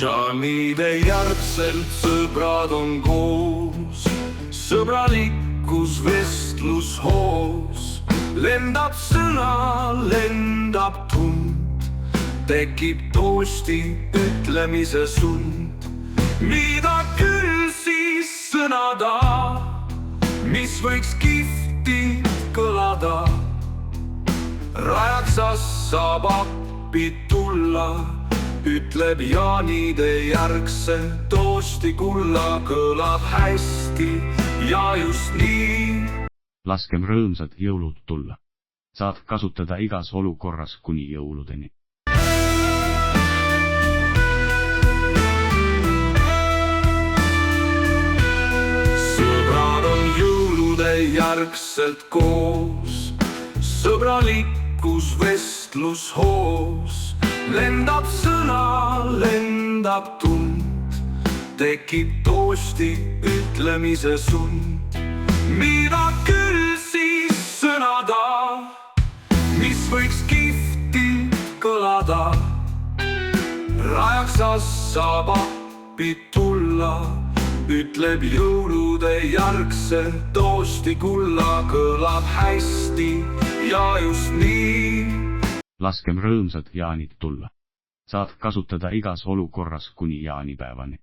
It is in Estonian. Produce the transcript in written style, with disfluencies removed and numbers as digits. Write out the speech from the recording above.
Jaanide järgselt sõbrad on koos, sõbralikkus vestlushoos. Lendab sõna, lendab tund, tekib toosti ütlemise sund. Mida küll siis sõnada, mis võiks kihvti kõlada? Rajaksas saab appi tulla, ütleb Jaanide järgse toosti kulla. Kõlab hästi ja just nii. Laskem rõõmsad jõulud tulla. Saad kasutada igas olukorras kuni jõuludeni. Sõbrad on jõulude järgselt koos, sõbralikkus vestlushoos. Lendab sõna, lendab tund, tekib toosti ütlemise sund. Mida küll siis sõnada, mis võiks kihvti kõlada? Rajaksas saab appi tulla, ütleb jõulude järgse toosti kulla. Kõlab hästi ja just nii. Laskem rõõmsad jaanid tulla. Saad kasutada igas olukorras kuni jaanipäevani.